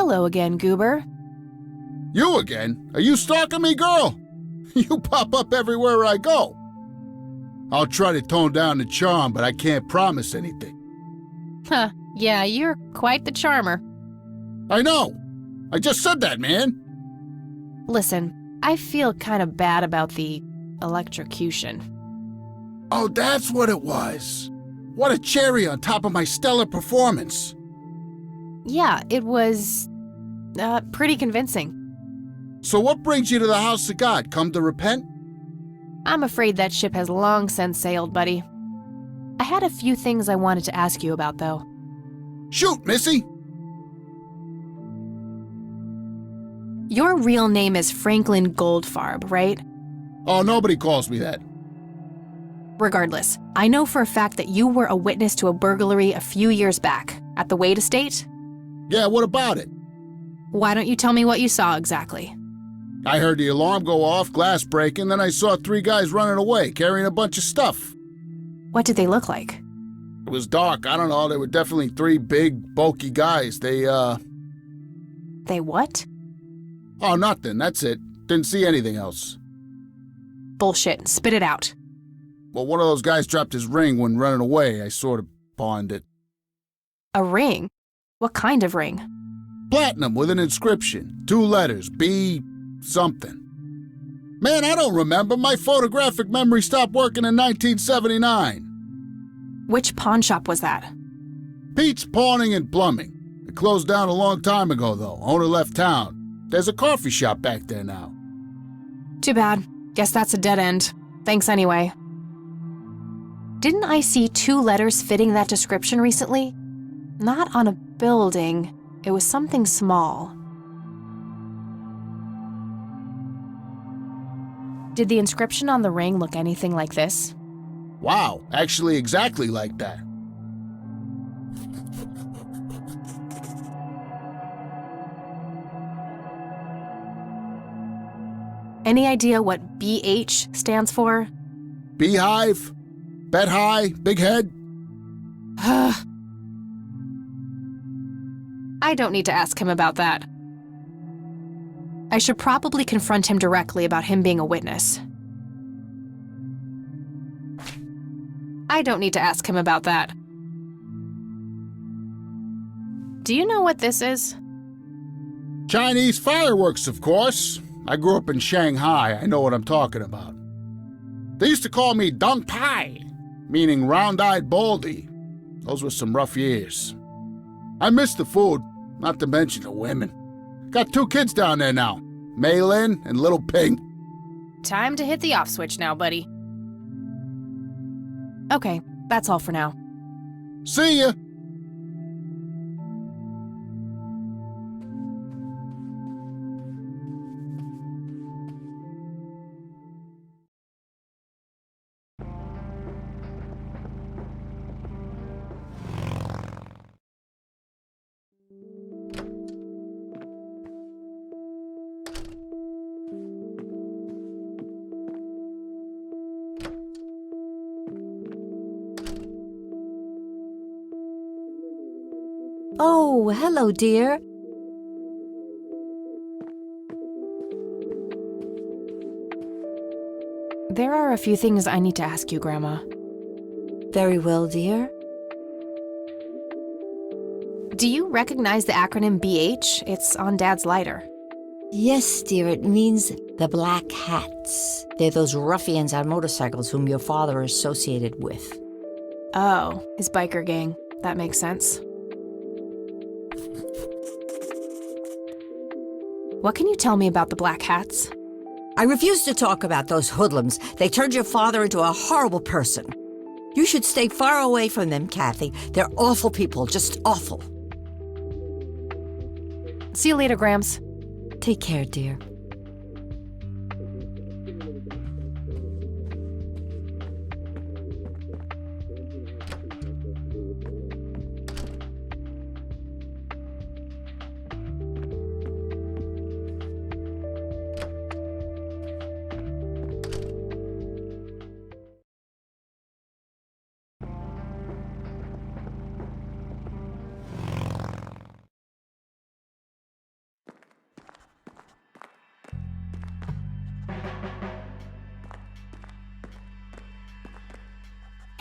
Hello again, Goober. You again? Are you stalking me, girl? You pop up everywhere I go. I'll try to tone down the charm, but I can't promise anything. Huh, yeah, you're quite the charmer. I know. I just said that, man. Listen, I feel kind of bad about the electrocution. Oh, that's what it was. What a cherry on top of my stellar performance. Yeah, it was pretty convincing. So what brings you to the house of God? Come to repent? I'm afraid that ship has long since sailed, buddy. I had a few things I wanted to ask you about, though. Shoot, Missy! Your real name is Franklin Goldfarb, right? Oh, nobody calls me that. Regardless, I know for a fact that you were a witness to a burglary a few years back at the Wade Estate. Yeah, what about it? Why don't you tell me what you saw exactly? I heard the alarm go off, glass breaking, then I saw 3 guys running away, carrying a bunch of stuff. What did they look like? It was dark, I don't know, they were definitely 3 big, bulky guys. They what? Oh, nothing, that's it. Didn't see anything else. Bullshit, spit it out. Well, one of those guys dropped his ring when running away. I sort of pawned it. A ring? What kind of ring? Platinum with an inscription. 2 letters, B something. Man, I don't remember. My photographic memory stopped working in 1979. Which pawn shop was that? Pete's Pawning and Plumbing. It closed down a long time ago, though. Owner left town. There's a coffee shop back there now. Too bad. Guess that's a dead end. Thanks anyway. Didn't I see 2 letters fitting that description recently? Not on a building. It was something small. Did the inscription on the ring look anything like this? Wow, actually exactly like that. Any idea what BH stands for? Beehive? Bet high? Big head? I don't need to ask him about that. I should probably confront him directly about him being a witness. I don't need to ask him about that. Do you know what this is? Chinese fireworks, of course. I grew up in Shanghai. I know what I'm talking about. They used to call me Dong Pai, meaning round-eyed baldy. Those were some rough years. I miss the food, not to mention the women. Got 2 kids down there now, Mei Lin and little Ping. Time to hit the off switch now, buddy. Okay, that's all for now. See ya! Oh, hello, dear. There are a few things I need to ask you, Grandma. Very well, dear. Do you recognize the acronym BH? It's on Dad's lighter. Yes, dear, it means the Black Hats. They're those ruffians on motorcycles whom your father is associated with. Oh, his biker gang. That makes sense. What can you tell me about the Black Hats? I refuse to talk about those hoodlums. They turned your father into a horrible person. You should stay far away from them, Kathy. They're awful people, just awful. See you later, Grams. Take care, dear.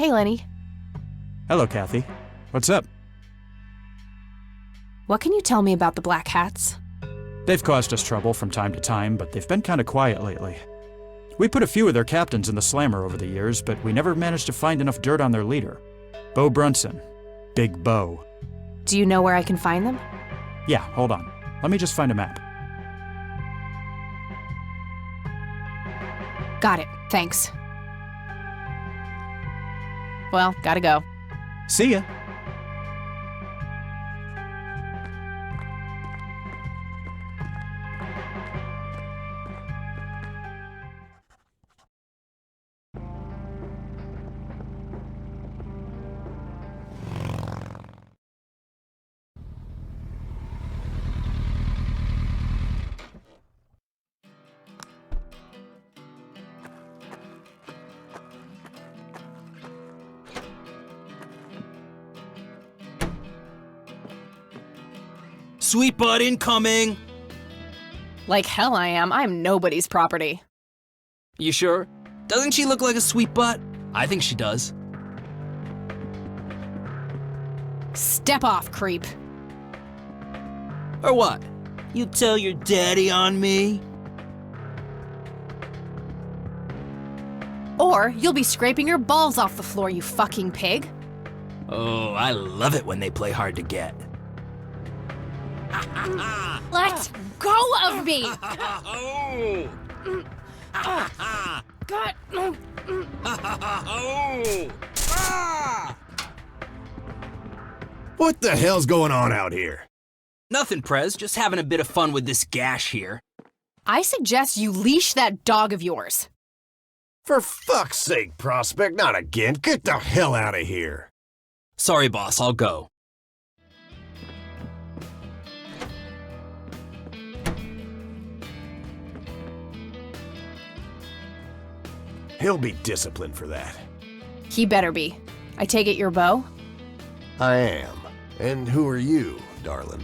Hey, Lenny. Hello, Kathy. What's up? What can you tell me about the Black Hats? They've caused us trouble from time to time, but they've been kind of quiet lately. We put a few of their captains in the slammer over the years, but we never managed to find enough dirt on their leader. Bo Brunson. Big Bo. Do you know where I can find them? Yeah, hold on. Let me just find a map. Got it. Thanks. Well, gotta go. See ya! Sweet butt incoming! Like hell I am. I'm nobody's property. You sure? Doesn't she look like a sweet butt? I think she does. Step off, creep. Or what? You tell your daddy on me? Or you'll be scraping your balls off the floor, you fucking pig. Oh, I love it when they play hard to get. Let go of me! Oh! God. What the hell's going on out here? Nothing, Prez. Just having a bit of fun with this gash here. I suggest you leash that dog of yours. For fuck's sake, Prospect, not again. Get the hell out of here. Sorry, boss. I'll go. He'll be disciplined for that. He better be. I take it you're Bo? I am. And who are you, darling?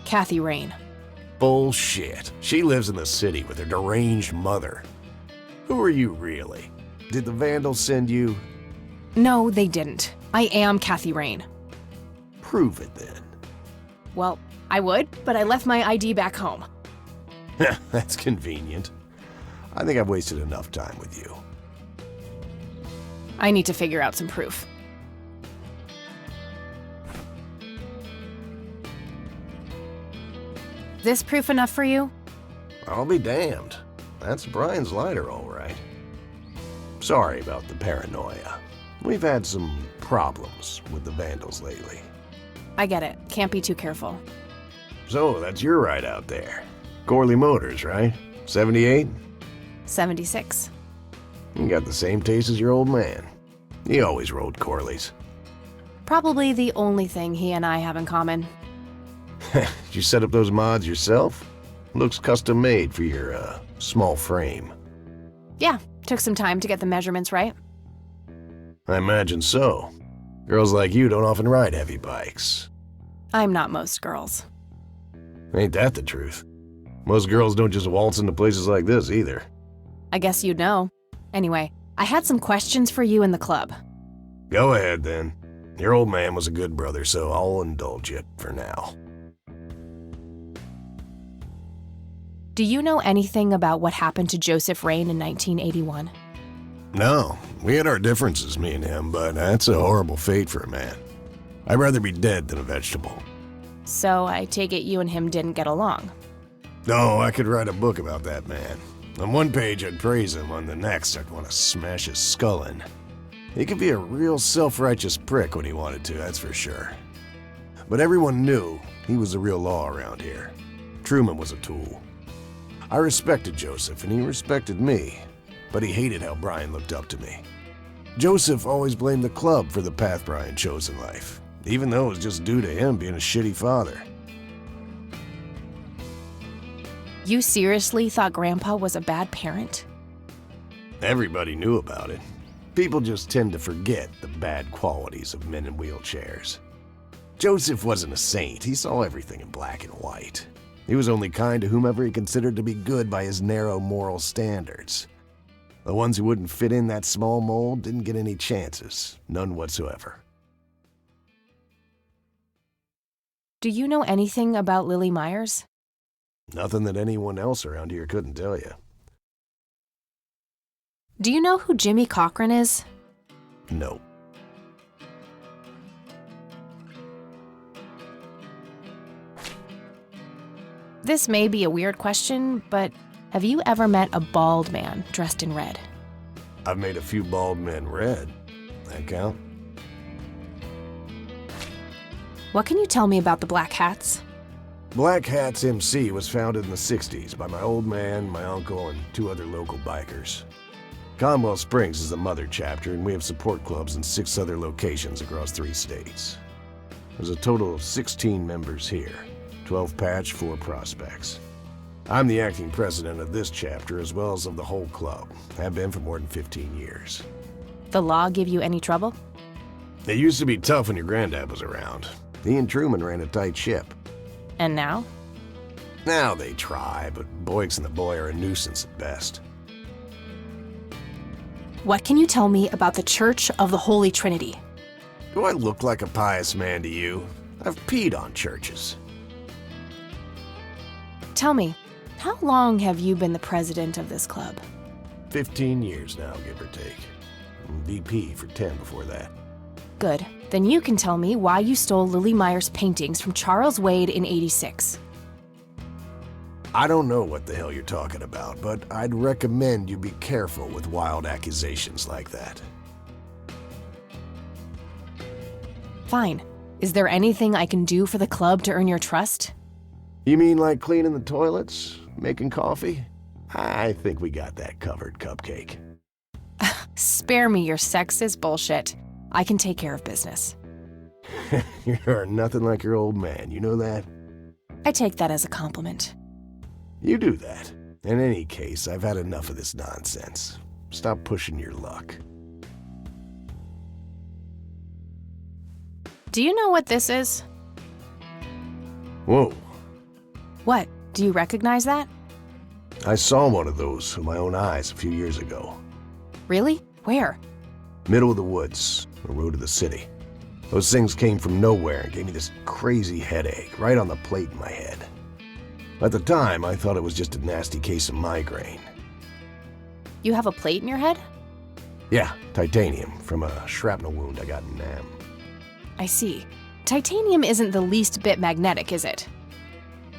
Kathy Rain. Bullshit. She lives in the city with her deranged mother. Who are you really? Did the Vandals send you? No, they didn't. I am Kathy Rain. Prove it then. Well, I would, but I left my ID back home. That's convenient. I think I've wasted enough time with you. I need to figure out some proof. This proof enough for you? I'll be damned. That's Brian's lighter, all right. Sorry about the paranoia. We've had some problems with the Vandals lately. I get it. Can't be too careful. So, that's your ride out there. Corley Motors, right? 78? 76. You got the same taste as your old man. He always rode Corleys. Probably the only thing he and I have in common. Did you set up those mods yourself? Looks custom made for your, small frame. Yeah, took some time to get the measurements right. I imagine so. Girls like you don't often ride heavy bikes. I'm not most girls. Ain't that the truth? Most girls don't just waltz into places like this either. I guess you'd know. Anyway, I had some questions for you in the club. Go ahead, then. Your old man was a good brother, so I'll indulge you for now. Do you know anything about what happened to Joseph Rain in 1981? No, we had our differences, me and him, but that's a horrible fate for a man. I'd rather be dead than a vegetable. So I take it you and him didn't get along. No, I could write a book about that man. On one page, I'd praise him. On the next, I'd want to smash his skull in. He could be a real self-righteous prick when he wanted to, that's for sure. But everyone knew he was the real law around here. Truman was a tool. I respected Joseph, and he respected me, but he hated how Brian looked up to me. Joseph always blamed the club for the path Brian chose in life, even though it was just due to him being a shitty father. You seriously thought Grandpa was a bad parent? Everybody knew about it. People just tend to forget the bad qualities of men in wheelchairs. Joseph wasn't a saint. He saw everything in black and white. He was only kind to whomever he considered to be good by his narrow moral standards. The ones who wouldn't fit in that small mold didn't get any chances. None whatsoever. Do you know anything about Lily Myers? Nothing that anyone else around here couldn't tell you. Do you know who Jimmy Cochran is? No. This may be a weird question, but have you ever met a bald man dressed in red? I've made a few bald men red. That count? What can you tell me about the Black Hats? Black Hats MC was founded in the 60s by my old man, my uncle, and 2 other local bikers. Conwell Springs is the mother chapter, and we have support clubs in 6 other locations across 3 states. There's a total of 16 members here, 12 patch, 4 prospects. I'm the acting president of this chapter as well as of the whole club. Have been for more than 15 years. The law give you any trouble? It used to be tough when your granddad was around. He and Truman ran a tight ship. And now? Now they try, but Boyks and the boy are a nuisance at best. What can you tell me about the Church of the Holy Trinity? Do I look like a pious man to you? I've peed on churches. Tell me, how long have you been the president of this club? 15 years now, give or take. VP for 10 before that. Good. Then you can tell me why you stole Lily Myers' paintings from Charles Wade in '86. I don't know what the hell you're talking about, but I'd recommend you be careful with wild accusations like that. Fine. Is there anything I can do for the club to earn your trust? You mean like cleaning the toilets? Making coffee? I think we got that covered, Cupcake. Spare me your sexist bullshit. I can take care of business. You're nothing like your old man, you know that? I take that as a compliment. You do that. In any case, I've had enough of this nonsense. Stop pushing your luck. Do you know what this is? Whoa. What? Do you recognize that? I saw one of those with my own eyes a few years ago. Really? Where? Middle of the woods, the road to the city. Those things came from nowhere and gave me this crazy headache right on the plate in my head. At the time, I thought it was just a nasty case of migraine. You have a plate in your head? Yeah, titanium from a shrapnel wound I got in Nam. I see. Titanium isn't the least bit magnetic, is it?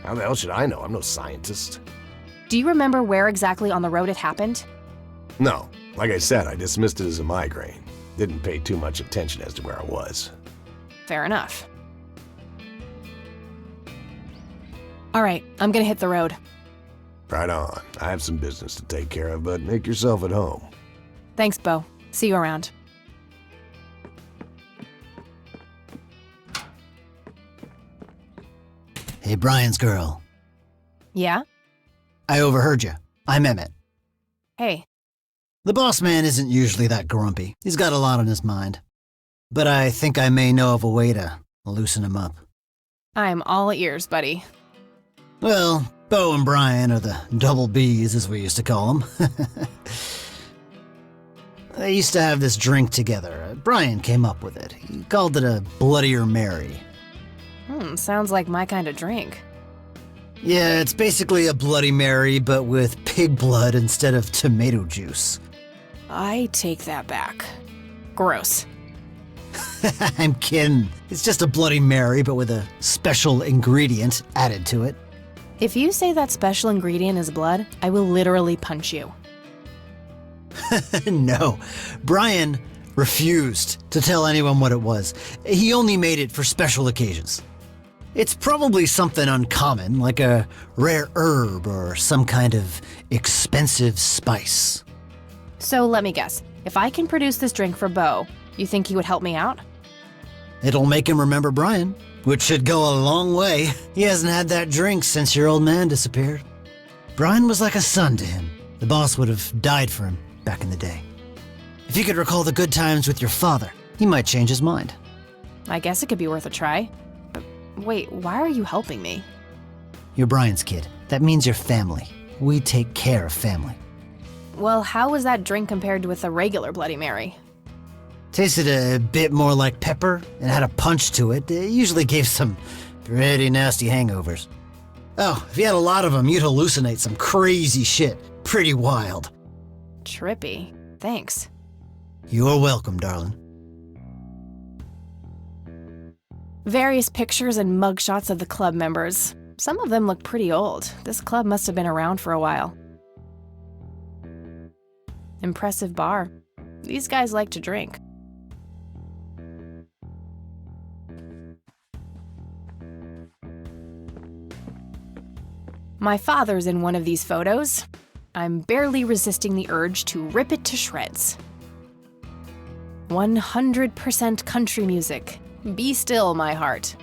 How the hell should I know? I'm no scientist. Do you remember where exactly on the road it happened? No, like I said, I dismissed it as a migraine. Didn't pay too much attention as to where I was. Fair enough. All right, I'm gonna hit the road. Right on. I have some business to take care of, but make yourself at home. Thanks, Bo. See you around. Hey, Brian's girl. Yeah? I overheard you. I'm Emmett. Hey. The boss man isn't usually that grumpy. He's got a lot on his mind. But I think I may know of a way to loosen him up. I'm all ears, buddy. Well, Bo and Brian are the double Bs, as we used to call them. They used to have this drink together. Brian came up with it. He called it a Bloodier Mary. Sounds like my kind of drink. Yeah, it's basically a Bloody Mary, but with pig blood instead of tomato juice. I take that back. Gross. I'm kidding. It's just a Bloody Mary, but with a special ingredient added to it. If you say that special ingredient is blood, I will literally punch you. No, Brian refused to tell anyone what it was. He only made it for special occasions. It's probably something uncommon, like a rare herb or some kind of expensive spice. So let me guess. If I can produce this drink for Bo, you think he would help me out? It'll make him remember Brian, which should go a long way. He hasn't had that drink since your old man disappeared. Brian was like a son to him. The boss would have died for him back in the day. If you could recall the good times with your father, he might change his mind. I guess it could be worth a try. But wait, why are you helping me? You're Brian's kid. That means you're family. We take care of family. Well, how was that drink compared with a regular Bloody Mary? Tasted a bit more like pepper and had a punch to it. It usually gave some pretty nasty hangovers. Oh, if you had a lot of them, you'd hallucinate some crazy shit. Pretty wild. Trippy. Thanks. You're welcome, darling. Various pictures and mugshots of the club members. Some of them look pretty old. This club must have been around for a while. Impressive bar. These guys like to drink. My father's in one of these photos. I'm barely resisting the urge to rip it to shreds. 100% country music. Be still, my heart.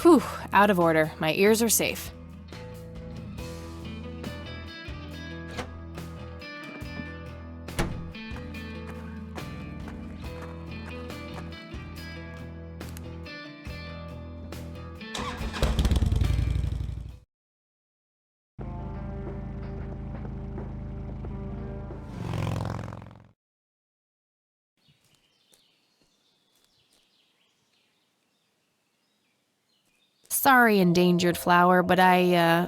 Whew, out of order. My ears are safe. Sorry, endangered flower, but I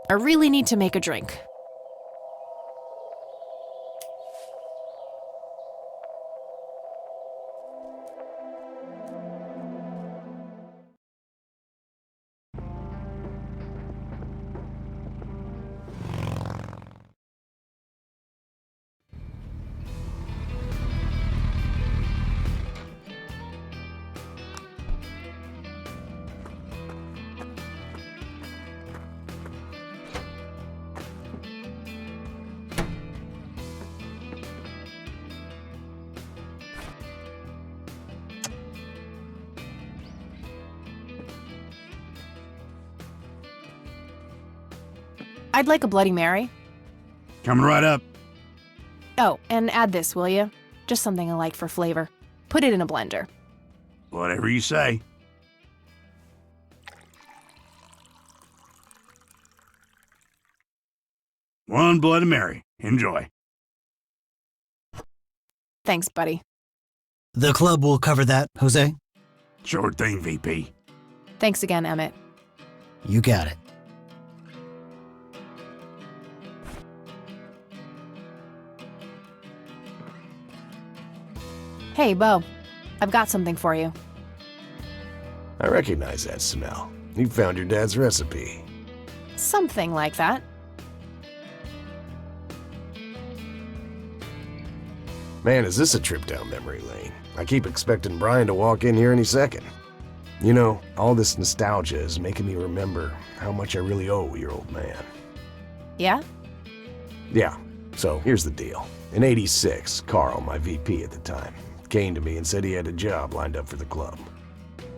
really need to make a drink. I'd like a Bloody Mary. Coming right up. Oh, and add this, will you? Just something I like for flavor. Put it in a blender. Whatever you say. One Bloody Mary. Enjoy. Thanks, buddy. The club will cover that, Jose. Sure thing, VP. Thanks again, Emmett. You got it. Hey, Bo. I've got something for you. I recognize that smell. You found your dad's recipe. Something like that. Man, is this a trip down memory lane. I keep expecting Brian to walk in here any second. You know, all this nostalgia is making me remember how much I really owe your old man. Yeah? Yeah, so here's the deal. In '86, Carl, my VP at the time, came to me and said he had a job lined up for the club.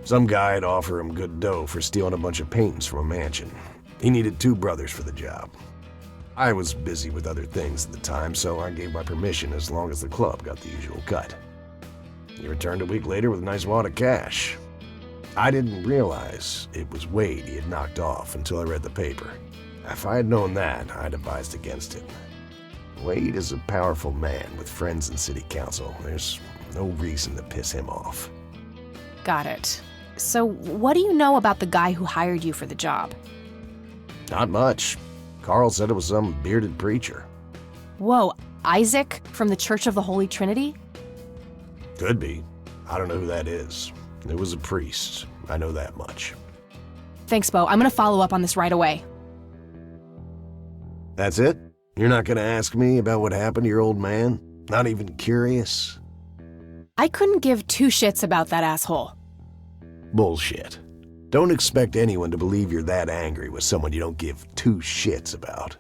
Some guy had offered him good dough for stealing a bunch of paintings from a mansion. He needed 2 brothers for the job. I was busy with other things at the time, so I gave my permission as long as the club got the usual cut. He returned a week later with a nice wad of cash. I didn't realize it was Wade he had knocked off until I read the paper. If I had known that, I'd advised against it. Wade is a powerful man with friends in city council. There's no reason to piss him off. Got it. So, what do you know about the guy who hired you for the job? Not much. Carl said it was some bearded preacher. Whoa, Isaac from the Church of the Holy Trinity? Could be. I don't know who that is. It was a priest. I know that much. Thanks, Bo. I'm gonna follow up on this right away. That's it? You're not gonna ask me about what happened to your old man? Not even curious? I couldn't give 2 shits about that asshole. Bullshit. Don't expect anyone to believe you're that angry with someone you don't give 2 shits about.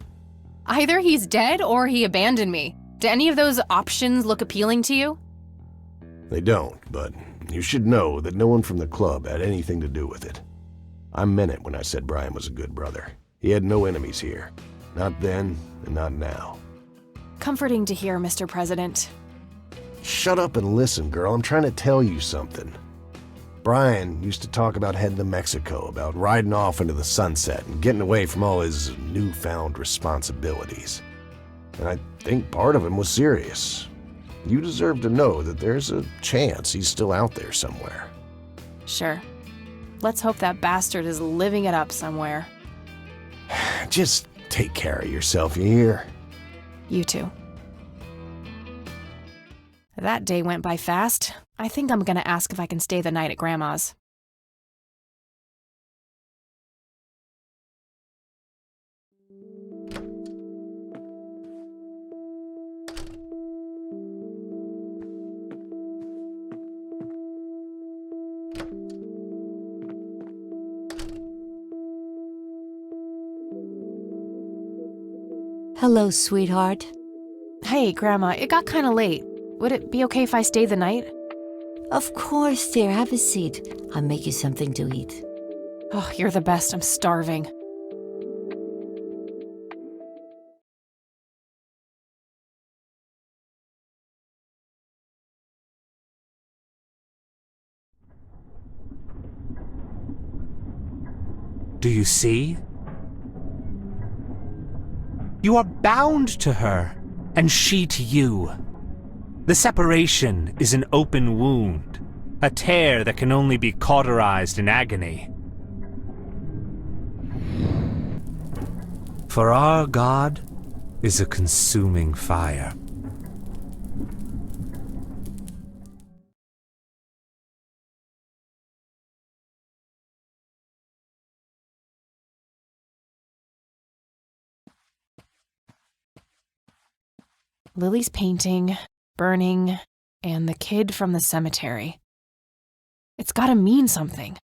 Either he's dead or he abandoned me. Do any of those options look appealing to you? They don't, but you should know that no one from the club had anything to do with it. I meant it when I said Brian was a good brother. He had no enemies here. Not then, and not now. Comforting to hear, Mr. President. Shut up and listen, girl. I'm trying to tell you something. Brian used to talk about heading to Mexico, about riding off into the sunset and getting away from all his newfound responsibilities. And I think part of him was serious. You deserve to know that there's a chance he's still out there somewhere. Sure. Let's hope that bastard is living it up somewhere. Just take care of yourself, you hear? You too. That day went by fast. I think I'm gonna ask if I can stay the night at Grandma's. Hello, sweetheart. Hey, Grandma, it got kinda late. Would it be okay if I stayed the night? Of course, dear. Have a seat. I'll make you something to eat. Oh, you're the best. I'm starving. Do you see? You are bound to her, and she to you. The separation is an open wound, a tear that can only be cauterized in agony. For our God is a consuming fire. Lily's painting, burning, and the kid from the cemetery. It's gotta mean something.